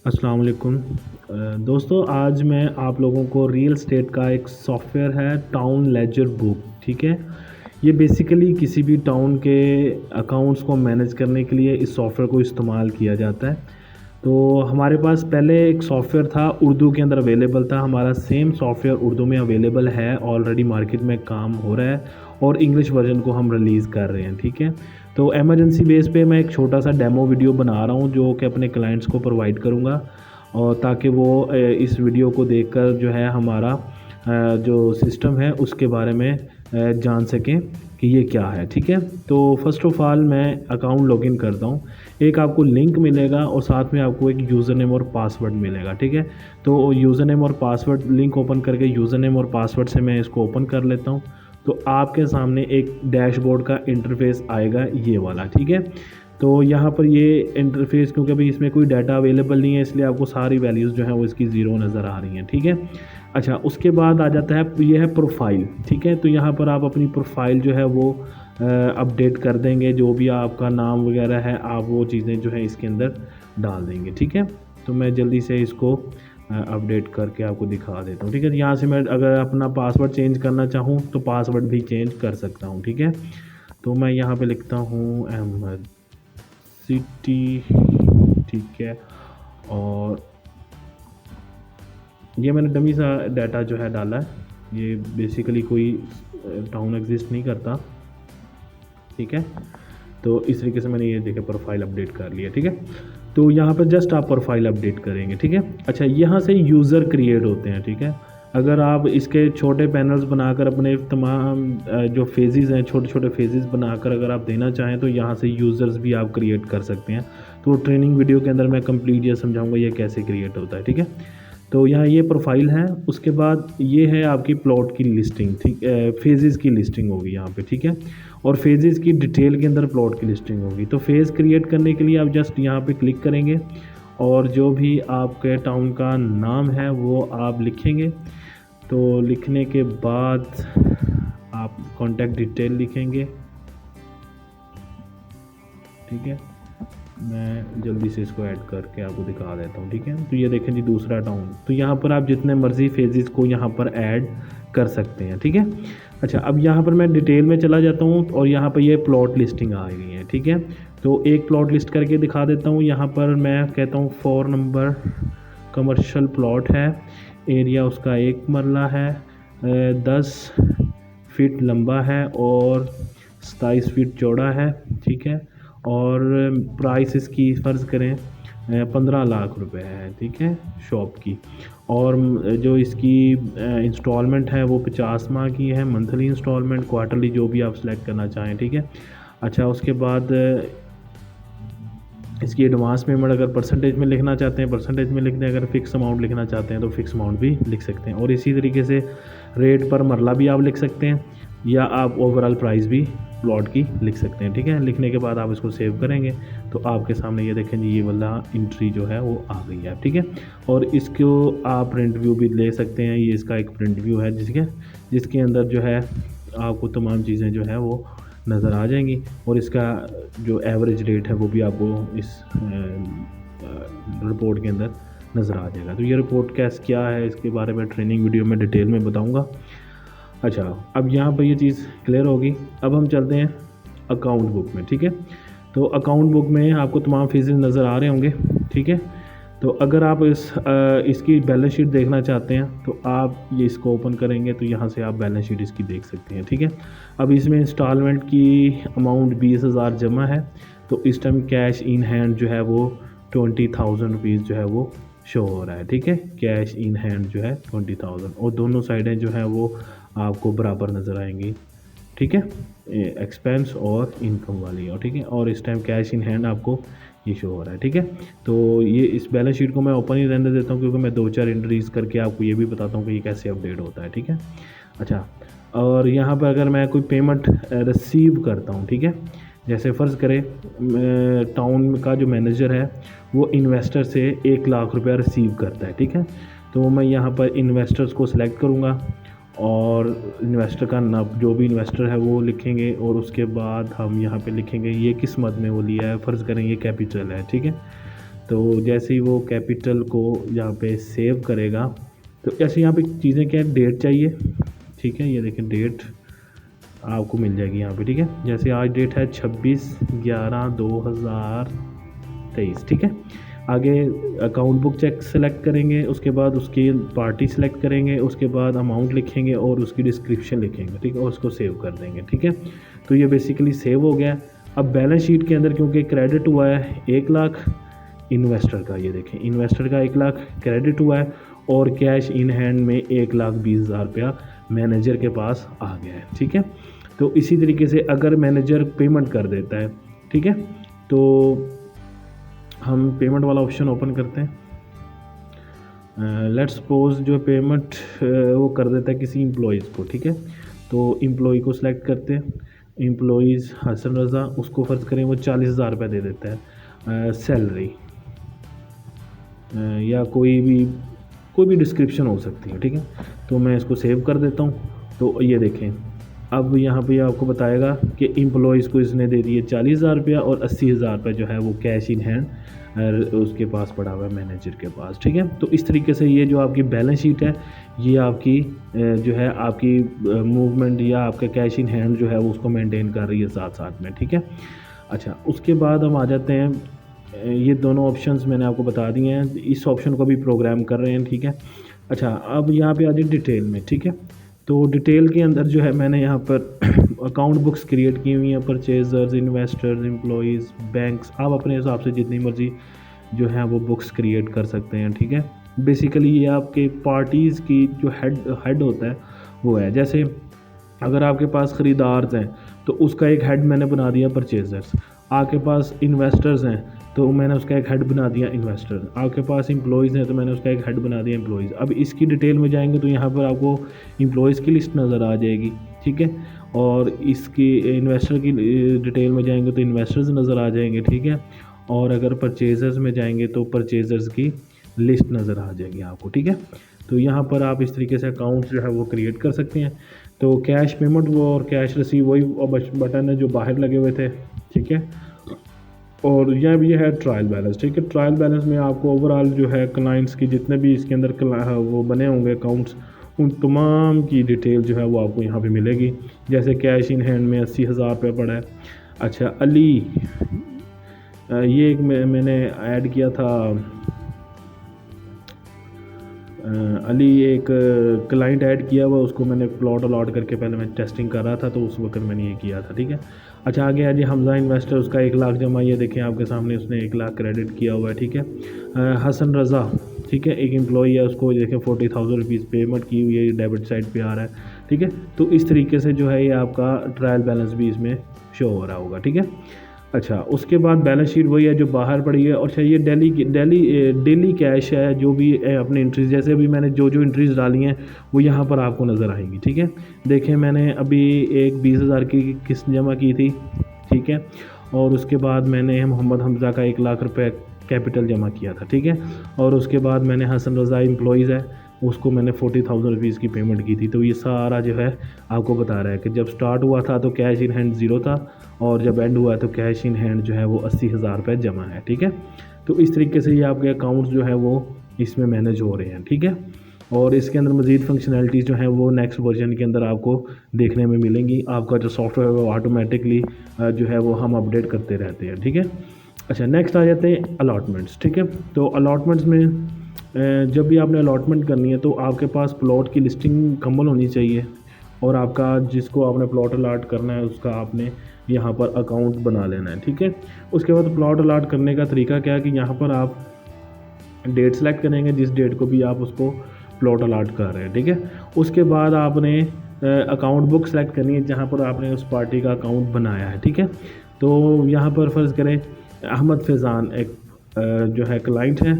अस्सलाम वालेकुम दोस्तों, आज मैं आप लोगों को रियल एस्टेट का एक सॉफ्टवेयर है टाउन लेजर बुक। ठीक है, ये बेसिकली किसी भी टाउन के अकाउंट्स को मैनेज करने के लिए इस सॉफ्टवेयर को इस्तेमाल किया जाता है। तो हमारे पास पहले एक सॉफ्टवेयर था, उर्दू के अंदर अवेलेबल था। हमारा सेम सॉफ्टवेयर उर्दू में अवेलेबल है, ऑलरेडी मार्केट में काम हो रहा है और इंग्लिश वर्जन को हम रिलीज़ कर रहे हैं। ठीक है, तो एमरजेंसी बेस पे मैं एक छोटा सा डेमो वीडियो बना रहा हूँ जो कि अपने क्लाइंट्स को प्रोवाइड करूँगा, और ताकि वो इस वीडियो को देखकर जो है हमारा जो सिस्टम है उसके बारे में जान सकें कि ये क्या है। ठीक है, तो फर्स्ट ऑफ़ ऑल मैं अकाउंट लॉगिन करता हूँ। एक आपको लिंक मिलेगा और साथ में आपको एक यूज़र नेम और पासवर्ड मिलेगा। ठीक है, तो यूज़र नेम और पासवर्ड लिंक ओपन करके यूज़र नेम और पासवर्ड से मैं इसको ओपन कर लेता हूँ। तो आपके सामने एक डैशबोर्ड का इंटरफेस आएगा, ये वाला। ठीक है, तो यहाँ पर ये इंटरफेस, क्योंकि अभी इसमें कोई डाटा अवेलेबल नहीं है, इसलिए आपको सारी वैल्यूज़ जो है वो इसकी ज़ीरो नज़र आ रही हैं। ठीक है, अच्छा, उसके बाद आ जाता है, ये है प्रोफाइल। ठीक है, तो यहाँ पर आप अपनी प्रोफाइल जो है वो अपडेट कर देंगे, जो भी आपका नाम वगैरह है आप वो चीज़ें जो है इसके अंदर डाल देंगे। ठीक है, तो मैं जल्दी से इसको अपडेट करके आपको दिखा देता हूँ। ठीक है, यहाँ से मैं अगर अपना पासवर्ड चेंज करना चाहूँ तो पासवर्ड भी चेंज कर सकता हूँ। ठीक है, तो मैं यहाँ पे लिखता हूँ अहमद सिटी। ठीक है, और ये मैंने डमी सा डाटा जो है डाला है, ये बेसिकली कोई टाउन एग्जिस्ट नहीं करता। ठीक है, तो इस तरीके से मैंने ये देखे प्रोफाइल अपडेट कर लिया। ठीक है, तो यहाँ पर जस्ट आप प्रोफाइल अपडेट करेंगे। ठीक है, अच्छा, यहाँ से यूज़र क्रिएट होते हैं। ठीक है, अगर आप इसके छोटे पैनल्स बनाकर अपने तमाम जो फेजेस हैं, छोटे छोटे फेजेस बनाकर अगर आप देना चाहें तो यहाँ से यूज़र्स भी आप क्रिएट कर सकते हैं। तो ट्रेनिंग वीडियो के अंदर मैं कंप्लीट ये समझाऊंगा ये कैसे क्रिएट होता है। ठीक है, तो यहाँ ये प्रोफाइल है, उसके बाद ये है आपकी प्लॉट की लिस्टिंग। ठीक, फेजेस की लिस्टिंग होगी यहाँ पे। ठीक है, और फेजेस की डिटेल के अंदर प्लॉट की लिस्टिंग होगी। तो फेज़ क्रिएट करने के लिए आप जस्ट यहाँ पे क्लिक करेंगे और जो भी आपके टाउन का नाम है वो आप लिखेंगे। तो लिखने के बाद आप कॉन्टैक्ट डिटेल लिखेंगे। ठीक है, मैं जल्दी से इसको ऐड करके आपको दिखा देता हूँ। ठीक है, तो ये देखें जी, दूसरा टाउन। तो यहाँ पर आप जितने मर्ज़ी फेजेस को यहाँ पर ऐड कर सकते हैं। ठीक है, अच्छा, अब यहाँ पर मैं डिटेल में चला जाता हूँ और यहाँ पर ये प्लॉट लिस्टिंग आ गई है। ठीक है, तो एक प्लॉट लिस्ट करके दिखा देता हूँ। यहाँ पर मैं कहता हूँ 4 नंबर कमर्शियल प्लॉट है, एरिया उसका 1 मरला है, 10 फीट लंबा है और 27 फीट चौड़ा है। ठीक है, और प्राइस इसकी फ़र्ज़ करें 15 लाख रुपए है। ठीक है, शॉप की, और जो इसकी इंस्टॉलमेंट है वो 50 माह की है, मंथली इंस्टॉलमेंट, क्वार्टरली, जो भी आप सेलेक्ट करना चाहें। ठीक है, अच्छा, उसके बाद इसकी एडवांस पेमेंट अगर परसेंटेज में लिखना चाहते हैं परसेंटेज में लिख दें, अगर फ़िक्स अमाउंट लिखना चाहते हैं तो फ़िक्स अमाउंट भी लिख सकते हैं। और इसी तरीके से रेट पर मरला भी आप लिख सकते हैं, या आप ओवरऑल प्राइस भी प्लॉट की लिख सकते हैं। ठीक है, लिखने के बाद आप इसको सेव करेंगे तो आपके सामने ये देखें जी, ये वाला एंट्री जो है वो आ गई है। ठीक है, और इसको आप प्रिंट व्यू भी ले सकते हैं। ये इसका एक प्रिंट व्यू है जिसके अंदर जो है आपको तमाम चीज़ें जो है वो नज़र आ जाएंगी, और इसका जो एवरेज रेट है वो भी आपको इस रिपोर्ट के अंदर नज़र आ जाएगा। तो ये रिपोर्ट क्या है इसके बारे में ट्रेनिंग वीडियो में डिटेल में बताऊंगा। अच्छा, अब यहाँ पर ये चीज़ क्लियर होगी। अब हम चलते हैं अकाउंट बुक में। ठीक है, तो अकाउंट बुक में आपको तमाम फीसेस नज़र आ रहे होंगे। ठीक है, तो अगर आप इसकी बैलेंस शीट देखना चाहते हैं तो आप ये इसको ओपन करेंगे तो यहाँ से आप बैलेंस शीट इसकी देख सकते हैं। ठीक है, अब इसमें इंस्टॉलमेंट की अमाउंट 20,000 जमा है, तो इस टाइम कैश इन हैंड जो है वो 20,000 रुपीज़ जो है वो शो हो रहा है। ठीक है, कैश इन हैंड जो है 20,000, और दोनों साइडें जो है वो आपको बराबर नज़र आएंगी। ठीक है, एक्सपेंस और इनकम वाली, और ठीक है, और इस टाइम कैश इन हैंड आपको ये शो हो रहा है। ठीक है, तो ये इस बैलेंस शीट को मैं ओपन ही रहने देता हूँ, क्योंकि मैं 2-4 एंट्रीज़ करके आपको ये भी बताता हूँ कि ये कैसे अपडेट होता है। ठीक है, अच्छा, और यहाँ पर अगर मैं कोई पेमेंट रिसीव करता हूँ, ठीक है, जैसे फ़र्ज़ करें टाउन का जो मैनेजर है वो इन्वेस्टर से 1 लाख रुपया रिसीव करता है। ठीक है, तो मैं यहाँ पर इन्वेस्टर्स को सिलेक्ट करूँगा और इन्वेस्टर का नाम, जो भी इन्वेस्टर है वो लिखेंगे, और उसके बाद हम यहाँ पे लिखेंगे ये किस मद में वो लिया है। फ़र्ज़ करें ये कैपिटल है। ठीक है, तो जैसे ही वो कैपिटल को यहाँ पे सेव करेगा तो ऐसे यहाँ पे चीज़ें क्या है, डेट चाहिए, ठीक है। ये देखें डेट आपको मिल जाएगी यहाँ पे, ठीक है। जैसे आज डेट है 26/11/2023, ठीक है। आगे अकाउंट बुक चेक सेलेक्ट करेंगे, उसके बाद उसकी पार्टी सेलेक्ट करेंगे, उसके बाद अमाउंट लिखेंगे और उसकी डिस्क्रिप्शन लिखेंगे, ठीक है, और उसको सेव कर देंगे, ठीक है। तो ये बेसिकली सेव हो गया। अब बैलेंस शीट के अंदर क्योंकि क्रेडिट हुआ है 1 लाख इन्वेस्टर का, ये देखें इन्वेस्टर का 1 लाख क्रेडिट हुआ है और कैश इन हैंड में 1,20,000 रुपया मैनेजर के पास आ गया है, ठीक है। तो इसी तरीके से अगर मैनेजर पेमेंट कर देता है, ठीक है, तो हम पेमेंट वाला ऑप्शन ओपन करते हैं। लेट्स सपोज जो पेमेंट वो कर देता है किसी एम्प्लॉइज़ को, ठीक है। तो एम्प्लॉय को सिलेक्ट करते हैं, एम्प्लॉइज़ हसन रज़ा, उसको फ़र्ज़ करें वो 40,000 रुपये दे देता है सैलरी, या कोई भी डिस्क्रिप्शन हो सकती है, ठीक है। तो मैं इसको सेव कर देता हूँ। तो ये देखें अब यहाँ पे आपको बताएगा कि एम्प्लॉइज़ को इसने दे दिए 40,000 रुपया और 80,000 रुपये जो है वो कैश इन हैंड उसके पास पड़ा हुआ है मैनेजर के पास, ठीक है। तो इस तरीके से ये जो आपकी बैलेंस शीट है ये आपकी जो है आपकी मूवमेंट या आपका कैश इन हैंड जो है वो उसको मेंटेन कर रही है साथ साथ में, ठीक है। अच्छा, उसके बाद हम आ जाते हैं, ये दोनों ऑप्शंस मैंने आपको बता दिए हैं, इस ऑप्शन को भी प्रोग्राम कर रहे हैं, ठीक है। अच्छा, अब यहाँ पे आ जाए डिटेल में, ठीक है। तो डिटेल के अंदर जो है मैंने यहाँ पर अकाउंट बुक्स क्रिएट की हुई हैं, परचेजर्स, इन्वेस्टर्स, एम्प्लॉइज़, बैंक्स, आप अपने हिसाब से जितनी मर्ज़ी जो है वो बुक्स क्रिएट कर सकते हैं, ठीक है। बेसिकली ये आपके पार्टीज़ की जो हेड होता है वो है। जैसे अगर आपके पास ख़रीदार हैं तो उसका एक हेड मैंने बना दिया परचेजर्स, आपके पास इन्वेस्टर्स हैं तो मैंने उसका एक हेड बना दिया इन्वेस्टर, आपके पास एम्प्लॉइज़ हैं तो मैंने उसका एक हेड बना दिया एम्प्लॉइज़। अब इसकी डिटेल में जाएंगे तो यहाँ पर आपको एम्प्लॉइज़ की लिस्ट नज़र आ जाएगी, ठीक है, और इसकी इन्वेस्टर की डिटेल में जाएंगे तो इन्वेस्टर्स नज़र आ जाएंगे, ठीक है। और अगर परचेजर्स में जाएंगे तो परचेजर्स की लिस्ट नज़र आ जाएगी आपको, ठीक है। तो यहाँ पर आप इस तरीके से अकाउंट जो है वो क्रिएट कर सकते हैं। तो कैश पेमेंट वो और कैश रिसीव वही बटन है जो बाहर लगे हुए थे, ठीक है। और यह भी है ट्रायल बैलेंस, ठीक है। ट्रायल बैलेंस में आपको ओवरऑल जो है क्लाइंट्स की जितने भी इसके अंदर वो बने होंगे अकाउंट्स, उन तमाम की डिटेल जो है वो आपको यहाँ पे मिलेगी। जैसे कैश इन हैंड में 80,000 रुपये पड़ा है। अच्छा, अली ये एक मैंने ऐड किया था, अली एक क्लाइंट ऐड किया हुआ, उसको मैंने प्लॉट अलॉट करके पहले मैं टेस्टिंग कर रहा था तो उस वक्त मैंने ये किया था, ठीक है। अच्छा, आगे है जी हमज़ा इन्वेस्टर, उसका 1 लाख जमा, ये देखें आपके सामने उसने 1 लाख क्रेडिट किया हुआ है, ठीक है। हसन रज़ा, ठीक है, एक एम्प्लॉई है, उसको देखें 40,000 रुपीज़ पेमेंट की हुई है, डेबिट साइड पे आ रहा है, ठीक है। तो इस तरीके से जो है ये आपका ट्रायल बैलेंस भी इसमें शो हो रहा होगा, ठीक है। अच्छा, उसके बाद बैलेंस शीट वही है जो बाहर पड़ी है। अच्छा, ये डेली कैश है, जो भी अपने एंट्रीज, जैसे अभी मैंने जो एंट्रीज डाली हैं वो यहाँ पर आपको नज़र आएंगी, ठीक है। देखें मैंने अभी एक 20,000 की किस्त जमा की थी, ठीक है, और उसके बाद मैंने मोहम्मद हमज़ा का 1 लाख रुपये कैपिटल जमा किया था, ठीक है। और उसके बाद मैंने हसन रज़ा एम्प्लॉइज़ है उसको मैंने 40,000 रुपीज़ की पेमेंट की थी। तो ये सारा जो है आपको बता रहा है कि जब स्टार्ट हुआ था तो कैश इन हैंड 0 था और जब एंड हुआ तो कैश इन हैंड जो है वो 80,000 रुपये जमा है, ठीक है। तो इस तरीके से ये आपके अकाउंट्स जो है वो इसमें मैनेज हो रहे हैं, ठीक है। और इसके अंदर मज़ीद फंक्शनैलिटीज़ जो हैं वो नेक्स्ट वर्जन के अंदर आपको देखने में मिलेंगी। आपका जो सॉफ्टवेयर है वो ऑटोमेटिकली जो है वो हम अपडेट करते रहते हैं, ठीक है। अच्छा, नेक्स्ट आ जाते हैं अलॉटमेंट्स, ठीक है। तो अलॉटमेंट्स में जब भी आपने अलॉटमेंट करनी है तो आपके पास प्लॉट की लिस्टिंग मुकम्मल होनी चाहिए और आपका जिसको आपने प्लॉट अलाट करना है उसका आपने यहाँ पर अकाउंट बना लेना है, ठीक है। उसके बाद प्लॉट अलाट करने का तरीका क्या है कि यहाँ पर आप डेट सेलेक्ट करेंगे, जिस डेट को भी आप उसको प्लॉट अलाट कर रहे हैं, ठीक है। उसके बाद आपने अकाउंट बुक सेलेक्ट करनी है जहाँ पर आपने उस पार्टी का अकाउंट बनाया है, ठीक है। तो यहाँ पर फ़र्ज़ करें अहमद फैज़ान एक जो है क्लाइंट है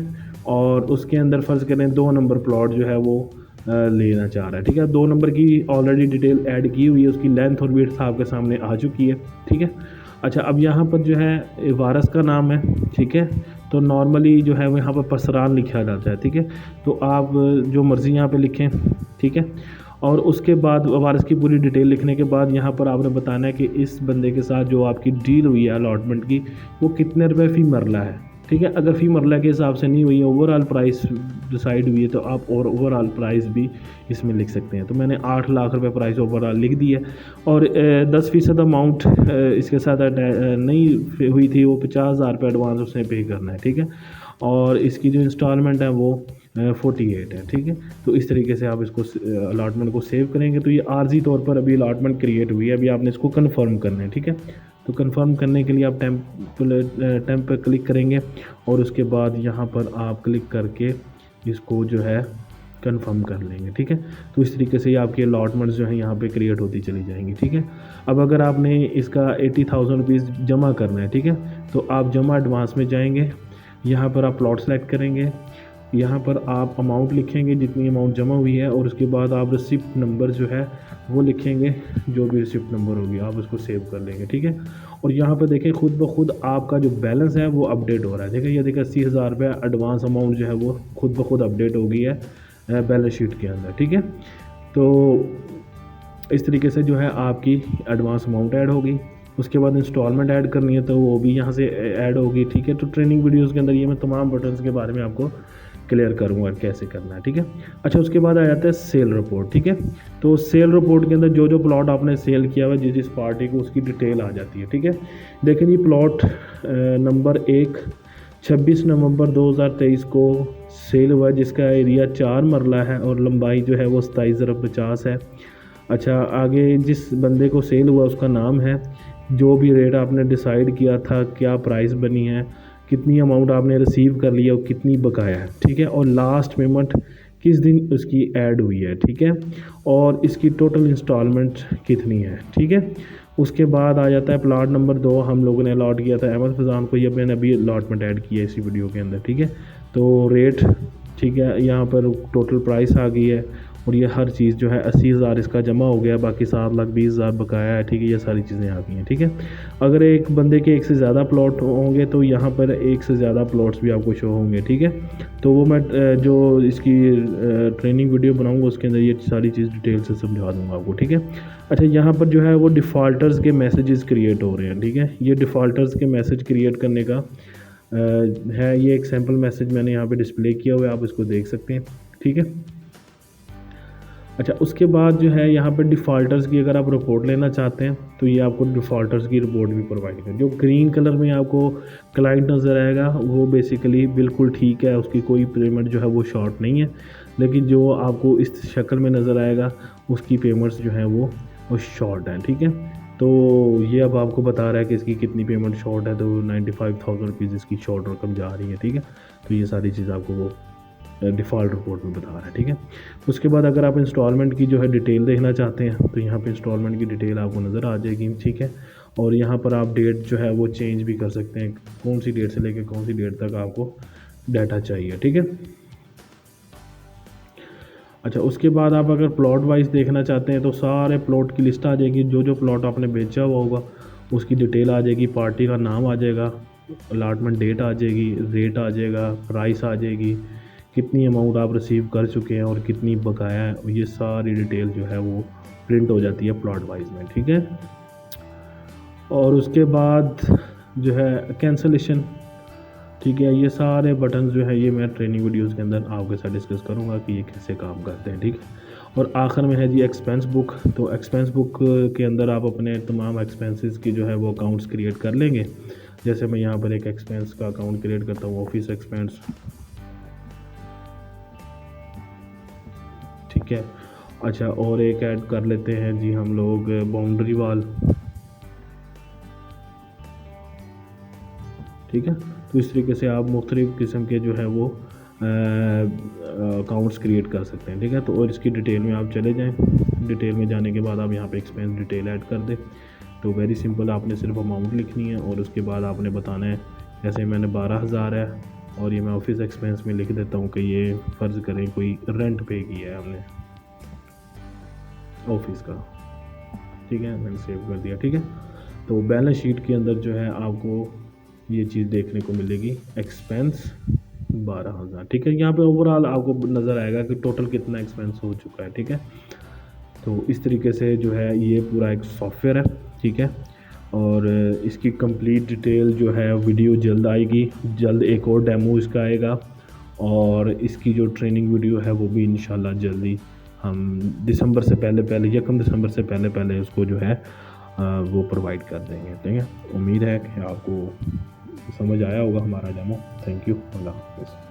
और उसके अंदर फ़र्ज़ करें 2 नंबर प्लॉट जो है वो लेना चाह रहा है, ठीक है। 2 नंबर की ऑलरेडी डिटेल ऐड की हुई है, उसकी लेंथ और विड्थ आपके सामने आ चुकी है, ठीक है। अच्छा, अब यहाँ पर जो है वारस का नाम है, ठीक है। तो नॉर्मली जो है वो यहाँ पर पसरान लिखा जाता है, ठीक है। तो आप जो मर्ज़ी यहाँ पे लिखें, ठीक है। और उसके बाद वारस की पूरी डिटेल लिखने के बाद यहाँ पर आपने बताना है कि इस बंदे के साथ जो आपकी डील हुई है अलॉटमेंट की वो कितने रुपए फ़ी मरला है, ठीक है। अगर फ़ी मरला के हिसाब से नहीं हुई है, ओवरऑल प्राइस डिसाइड हुई है, तो आप और ओवरऑल प्राइस भी इसमें लिख सकते हैं। तो मैंने 8 लाख रुपए प्राइस ओवरऑल लिख दी है और 10% अमाउंट इसके साथ नहीं हुई थी, वो 50,000 रुपये एडवांस उसने पे करना है। ठीक है। और इसकी जो इंस्टॉलमेंट है वो 48 है। ठीक है। तो इस तरीके से आप इसको अलॉटमेंट को सेव करेंगे। तो ये आर्जी तौर पर अभी अलॉटमेंट क्रिएट हुई है, अभी आपने इसको कन्फर्म करना है। ठीक है। तो कंफर्म करने के लिए आप टैंप पर क्लिक करेंगे और उसके बाद यहाँ पर आप क्लिक करके इसको जो है कंफर्म कर लेंगे। ठीक है। तो इस तरीके से ये आपकी अलॉटमेंट्स जो है यहाँ पे क्रिएट होती चली जाएंगी। ठीक है। अब अगर आपने इसका 80,000 रुपीज़ जमा करना है, ठीक है, तो आप जमा एडवांस में जाएंगे, यहाँ पर आप प्लॉट सेलेक्ट करेंगे, यहाँ पर आप अमाउंट लिखेंगे जितनी अमाउंट जमा हुई है और उसके बाद आप रिसिप्ट नंबर जो है वो लिखेंगे, जो भी रिसिप्ट नंबर होगी आप उसको सेव कर लेंगे। ठीक है। और यहाँ पर देखें खुद ब खुद आपका जो बैलेंस है वो अपडेट हो रहा है। ठीक है। ये देखिए 80,000 रुपये एडवांस अमाउंट जो है वो खुद ब खुद अपडेट हो गई है बैलेंस शीट के अंदर। ठीक है। तो इस तरीके से जो है आपकी एडवांस अमाउंट ऐड होगी। उसके बाद इंस्टॉलमेंट ऐड करनी है तो वो भी यहाँ से ऐड होगी। ठीक है। तो ट्रेनिंग वीडियोज़ के अंदर ये मैं तमाम बटन्स के बारे में आपको क्लियर करूँगा कैसे करना है। ठीक है। अच्छा, उसके बाद आ जाता है सेल रिपोर्ट। ठीक है। तो सेल रिपोर्ट के अंदर जो जो प्लॉट आपने सेल किया हुआ जिस जिस पार्टी को उसकी डिटेल आ जाती है। ठीक है। देखें जी, प्लॉट नंबर 1 26 नवंबर 2023 को सेल हुआ, जिसका एरिया 4 मरला है और लंबाई जो है वो 27.50 है। अच्छा, आगे जिस बंदे को सेल हुआ उसका नाम है, जो भी रेट आपने डिसाइड किया था, क्या प्राइस बनी है, कितनी अमाउंट आपने रिसीव कर लिया और कितनी बकाया है। ठीक है। और लास्ट पेमेंट किस दिन उसकी ऐड हुई है। ठीक है। और इसकी टोटल इंस्टॉलमेंट कितनी है। ठीक है। उसके बाद आ जाता है प्लाट नंबर 2, हम लोगों ने अलॉट किया था अहमद फजान को, ये मैंने अभी अलॉटमेंट ऐड किया है इसी वीडियो के अंदर। ठीक है। तो रेट, ठीक है, यहाँ पर टोटल प्राइस आ गई है और ये हर चीज़ जो है 80,000 इसका जमा हो गया, बाकी 7,20,000 बकाया है। ठीक है। ये सारी चीज़ें आ गई हैं। ठीक है। अगर एक बंदे के एक से ज़्यादा प्लॉट होंगे तो यहाँ पर एक से ज़्यादा प्लॉट्स भी आपको शो होंगे। ठीक है। तो वो मैं जो इसकी ट्रेनिंग वीडियो बनाऊँगा उसके अंदर ये सारी चीज़ डिटेल से समझा दूँगा आपको। ठीक है। अच्छा, यहाँ पर जो है वो डिफ़ॉल्टर्स के मैसेजेस क्रिएट हो रहे हैं। ठीक है। ये डिफ़ॉल्टर्स के मैसेज क्रिएट करने का है, ये एक सैम्पल मैसेज मैंने यहाँ पे डिस्प्ले किया हुआ है, आप इसको देख सकते हैं। ठीक है। अच्छा, उसके बाद जो है यहाँ पर डिफ़ॉल्टर्स की अगर आप रिपोर्ट लेना चाहते हैं तो ये आपको डिफ़ॉल्टर्स की रिपोर्ट भी प्रोवाइड करें। जो ग्रीन कलर में आपको क्लाइंट नज़र आएगा वो बेसिकली बिल्कुल ठीक है, उसकी कोई पेमेंट जो है वो शॉर्ट नहीं है। लेकिन जो आपको इस शक्ल में नज़र आएगा उसकी पेमेंट्स जो हैं वो शॉर्ट हैं। ठीक है। तो ये अब आपको बता रहा है कि इसकी कितनी पेमेंट शॉर्ट है, तो 95,000 रुपीज़ इसकी शॉर्ट रकम जा रही है। ठीक है। तो ये सारी चीज़ आपको वो डिफ़ॉल्ट रिपोर्ट में बता रहा है। ठीक है। उसके बाद अगर आप इंस्टॉलमेंट की जो है डिटेल देखना चाहते हैं तो यहाँ पे इंस्टॉलमेंट की डिटेल आपको नज़र आ जाएगी। ठीक है। और यहाँ पर आप डेट जो है वो चेंज भी कर सकते हैं, कौन सी डेट से लेकर कौन सी डेट तक आपको डाटा चाहिए। ठीक है। अच्छा, उसके बाद आप अगर प्लॉट वाइज देखना चाहते हैं तो सारे प्लॉट की लिस्ट आ जाएगी, जो जो प्लॉट आपने बेचा हुआ होगा उसकी डिटेल आ जाएगी, पार्टी का नाम आ जाएगा, अलॉटमेंट डेट आ जाएगी, रेट आ जाएगा, प्राइस आ जाएगी, कितनी अमाउंट आप रिसीव कर चुके हैं और कितनी बकाया है, ये सारी डिटेल जो है वो प्रिंट हो जाती है प्लॉट वाइज में। ठीक है। और उसके बाद जो है कैंसलेशन, ठीक है, ये सारे बटन जो है ये मैं ट्रेनिंग वीडियोस के अंदर आपके साथ डिस्कस करूँगा कि ये कैसे काम करते हैं। ठीक है। और आखिर में है जी एक्सपेंस बुक। तो एक्सपेंस बुक के अंदर आप अपने तमाम एक्सपेंसेस की जो है वो अकाउंट्स क्रिएट कर लेंगे। जैसे मैं यहाँ पर एक एक्सपेंस का अकाउंट क्रिएट करता हूँ, ऑफिस एक्सपेंस। ठीक है। अच्छा, और एक ऐड कर लेते हैं जी हम लोग बाउंड्री वाल। ठीक है। तो इस तरीके से आप मुख्तलिफ़ किस्म के जो है वो अकाउंट्स क्रिएट कर सकते हैं। ठीक है। तो और इसकी डिटेल में आप चले जाएं, डिटेल में जाने के बाद आप यहाँ पे एक्सपेंस डिटेल ऐड कर दें। तो वेरी सिंपल, आपने सिर्फ अमाउंट लिखनी है और उसके बाद आपने बताना है, जैसे मैंने 12,000 है और ये मैं ऑफिस एक्सपेंस में लिख देता हूँ कि ये फ़र्ज़ करें कोई रेंट पे किया है हमने ऑफिस का। ठीक है, मैंने सेव कर दिया। ठीक है। तो बैलेंस शीट के अंदर जो है आपको ये चीज़ देखने को मिलेगी, एक्सपेंस 12,000। ठीक है। यहाँ पे ओवरऑल आपको नज़र आएगा कि टोटल कितना एक्सपेंस हो चुका है। ठीक है। तो इस तरीके से जो है ये पूरा एक सॉफ्टवेयर है। ठीक है। और इसकी कंप्लीट डिटेल जो है वीडियो जल्द आएगी, जल्द एक और डेमो इसका आएगा, और इसकी जो ट्रेनिंग वीडियो है वो भी इंशाल्लाह जल्दी हम दिसंबर से पहले पहले 1 दिसंबर से पहले पहले उसको जो है वो प्रोवाइड कर देंगे। ठीक है, उम्मीद है कि आपको समझ आया होगा हमारा डेमो। थैंक यू, अल्लाह हाफ़िज़।